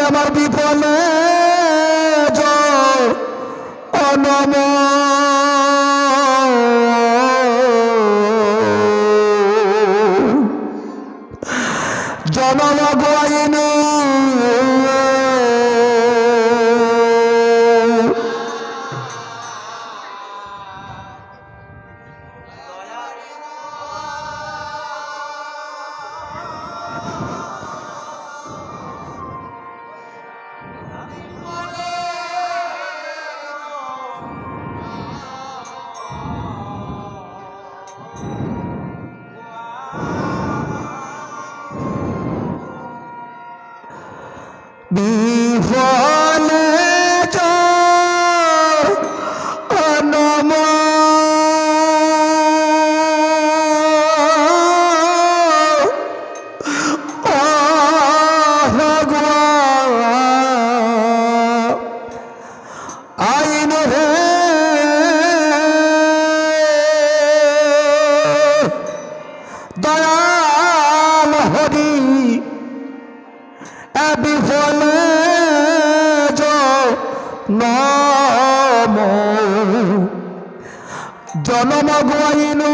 আমার বিপলে অনম জনম গোয়াইনি বিফলে অনম আইন হে দয়াল হরি বিফলে নম জনম গোয়াইনু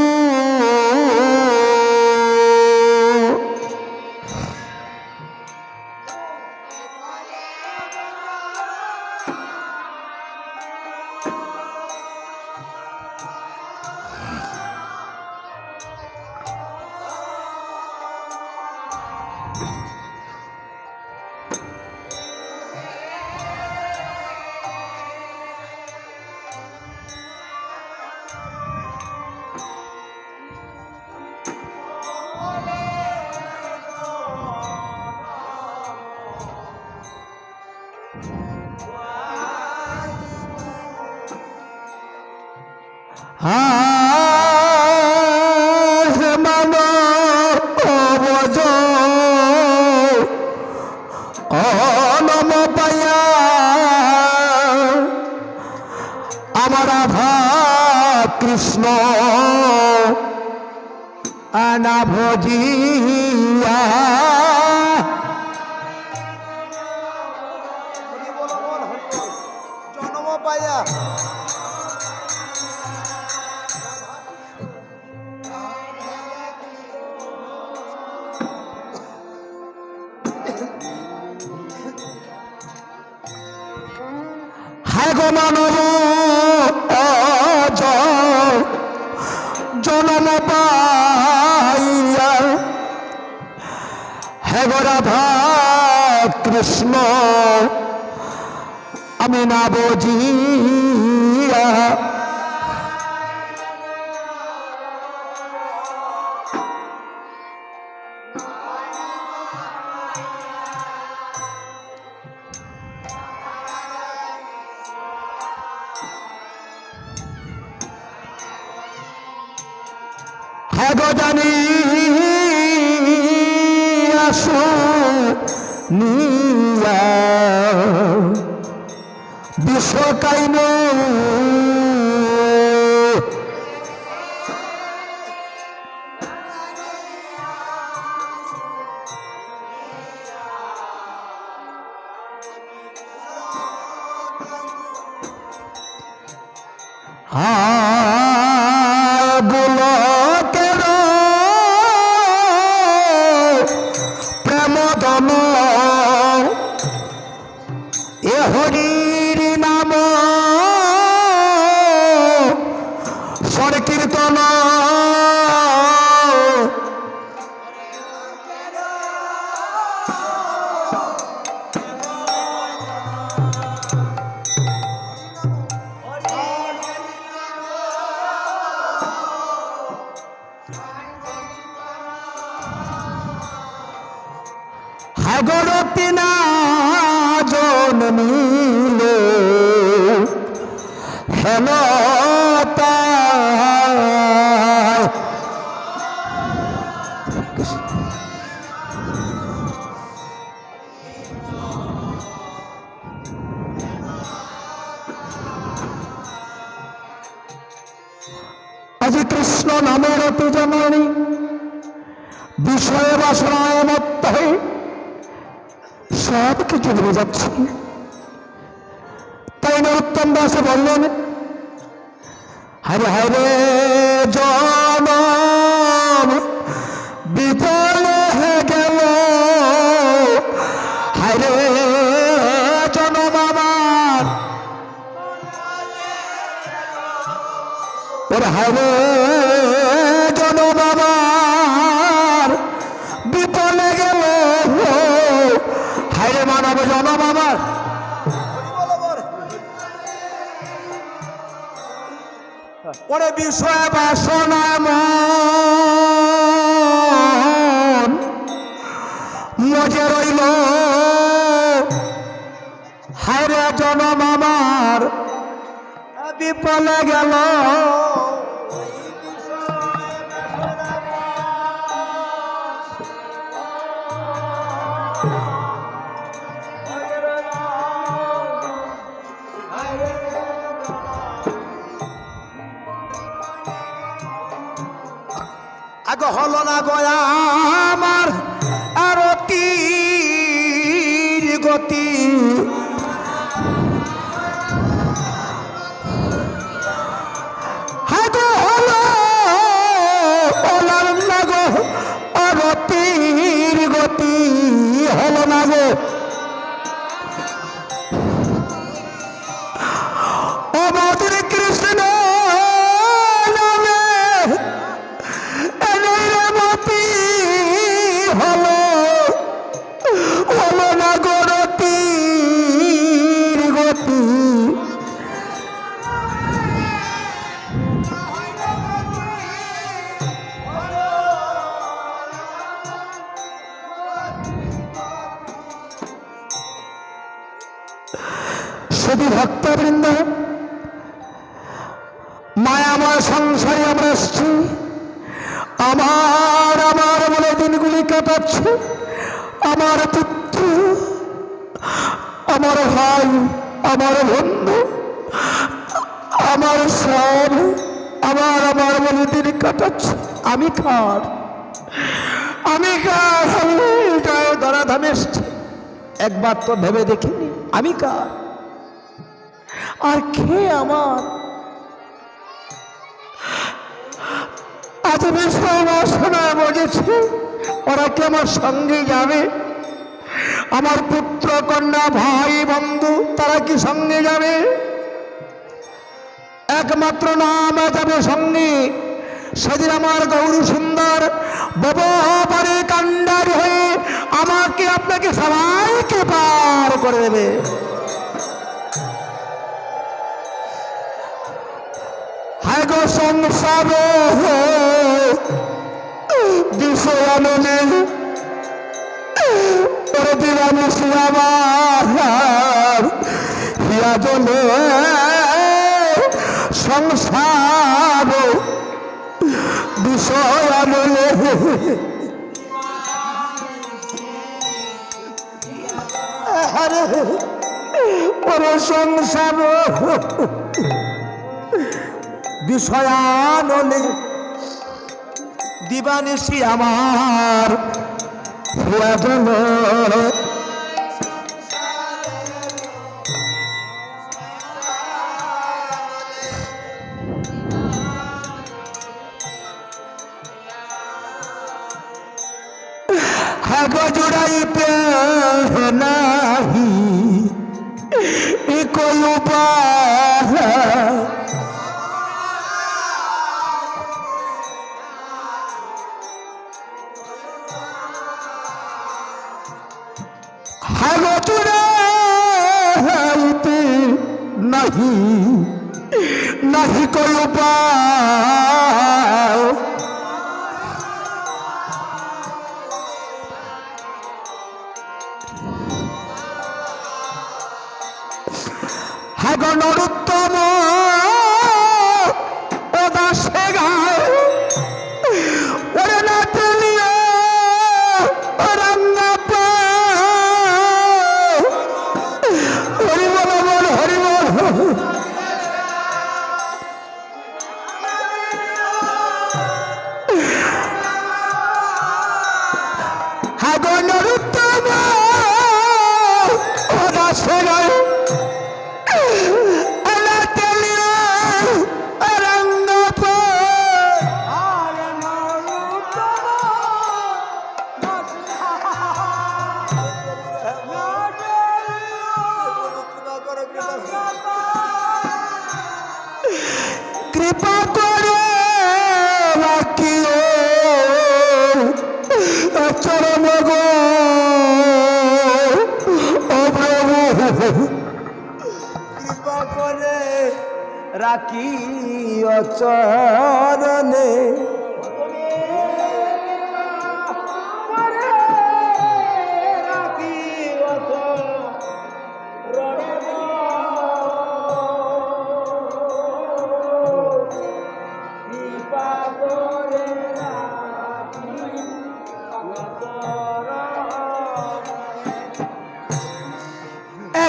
অনম পায়া আমার রাধা কৃষ্ণ আনা ভজিয়া জনম পায়া হায় গো মানব জনম পাইয়া হে গো রাধা কৃষ্ণ আমি না বুঝিয়া হেগো জানি আসু নিয়া বিশ্বকাইন বলো কেন প্রেম দম এ হরির নাম সংকীর্তন হাগরতি না জন্মিল হেনতা আজ কৃষ্ণ নামের অতি জননী বিষয় বাসনায় মত্ত সব কিছু ভুলে যাচ্ছি। তাই নরোত্তম দাস বললেন, হায় হায় জনম বিফল হয়ে গেল, হায় জনম আমার, ওর হায় জনম আমার বিফল গেল, হায় মানব জনম আমার। ওরে বিষয় বাসনা মজে রইল, হায়রে জনম আমার বিফলে গেল। আগে হলো না গয়া আমার আরতির গতি, হাগো হলো ওলার না গো আরতির গতি, হলো না গো অবতীর কৃষ্ণ শুধু ভক্তবৃন্দ, মায়াময় সংসারে আমরা এসছি, আমার আমার বলে দিনগুলি কাটাচ্ছে। আমার পুত্র, আমার ভাই, আমার বন্ধু, আমার সব আমার আমার বলে দিন কাটাচ্ছে। আমি কার? আমি কার? আমি ধরাধামে এসছি, একবার তো ভেবে দেখিনি আমি কার আর কে আমার। আজ বিষয় বাসনা বুঝেছি, ওরা কি আমার সঙ্গে যাবে? আমার পুত্র কন্যা ভাই বন্ধু তারা কি সঙ্গে যাবে? একমাত্র নাম যাবে সঙ্গে, সেদিন আমার গৌর সুন্দর ববপারে কান্ডার হয়ে আমাকে আপনাকে সবাইকে পার করে দেবে। হায় গো সংসার বিষয় আনলে ওরে দিবানিসি আমার হিয়া জলে সংসার বিষয় আনলে, ওরে সংসার বিষয়ানলে দিবানিসি আমার প্রয়োজন। জুড়াইতে নাহি কোন উপায়, নাহি নাহি কোন উপায়। হ্যাঁ গো নরোত্তম ও দাসে গায় ওরে না তুলিও রাঙ্গা পা, হরি বল বল হরি বল। হ্যাঁ গো নরোত্তম রাখি চরণে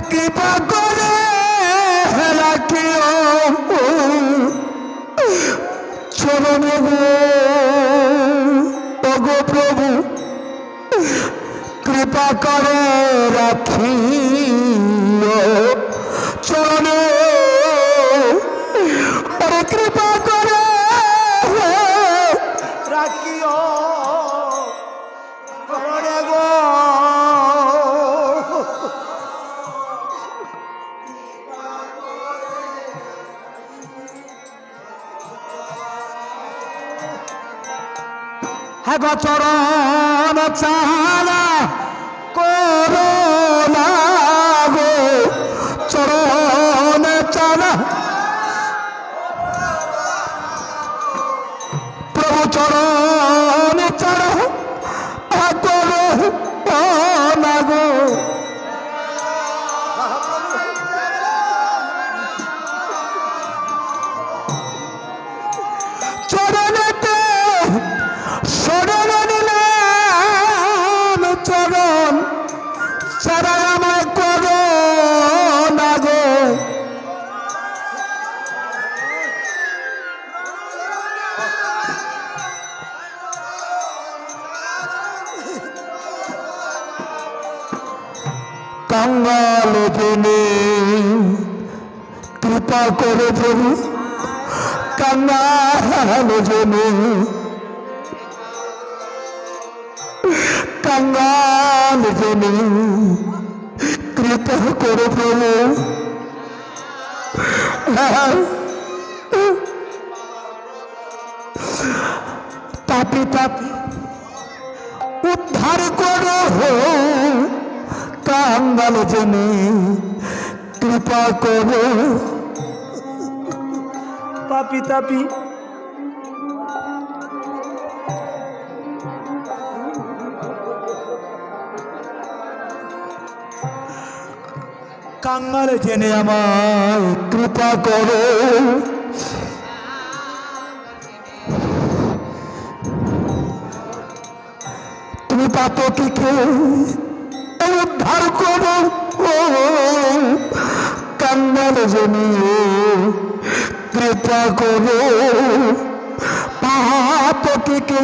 কৃপা করে রাখিও চরণে গো প্রভু কৃপা করে রাখিও চরণে কৃপা করে রাখিও চরণে গো চরণ চালা করোনা গো চরণ চালা প্রভু চরণ চালা করো না গো চরণেতে শরণ নিলাম চরণ সারা আমার করো না গো কাঙ্গাল জেনে কৃপা করে প্রভু কাঙ্গাল জেনে কাঙ্গাল জেনে কৃপা করে প্রভু পাপি পাপি উদ্ধার করো কাঙ্গাল জেনে কৃপা করো পাপি তাপি কাঙ্গাল জেনে আমায় কৃপা করো তুমি পাতকীকে উদ্ধার করো কাঙ্গাল জেনে কৃপা করো পাতকীকে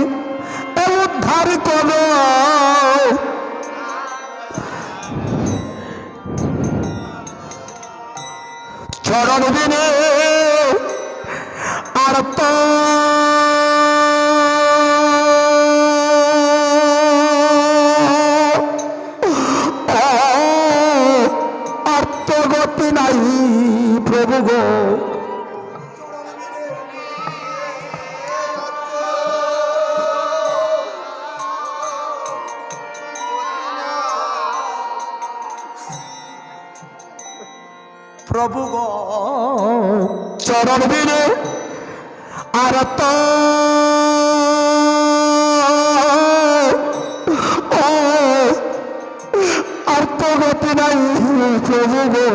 উদ্ধার করো চরণ বিনে আর তো অর্থগতি নাই প্রভু গো প্রভু গো চরণ বিনে আর তো অর্থগতি নাই প্রভু গো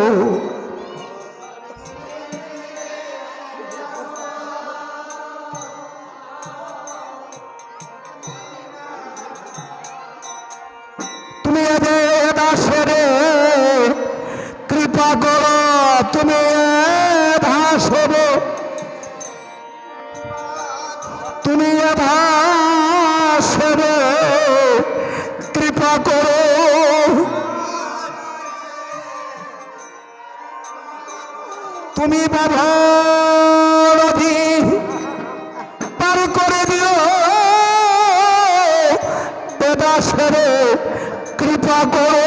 তুমি এদের দাসরে কৃপা করো তুমি ভাসরে তুমি ভাসরে কৃপা করো তুমি বাবা নদী পার করে দিও দাসরে কৃপা করো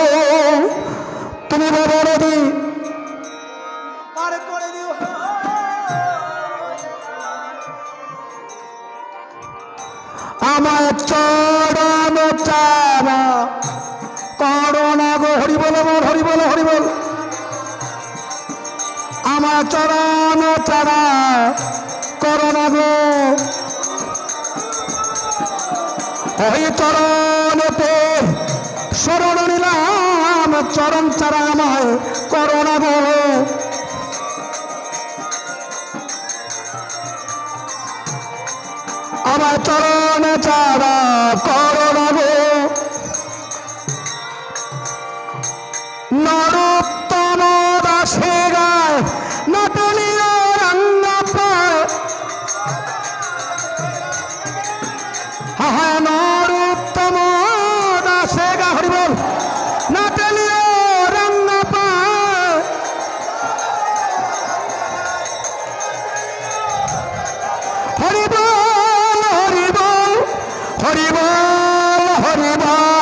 তুমি বাবা নদী পার করে দিও আমার চরণ চারা করোনা গো হরি বল হরি বল হরি বল আমার আমার চরণ চারা করোনা গো ওই চরণেতে শরণ নিলাম চরণ চারা আমায় করোনা গো আমার চরণ চারা করোনা গো নরোত্তম দাসে গায় নাটনীয় রাঙ্গা পায় হ্যাঁ নরোত্তম দাসে গা হরিবল নাটনীয় রাঙ্গা পায় হরিবল হরিবল হরিবল হরিবল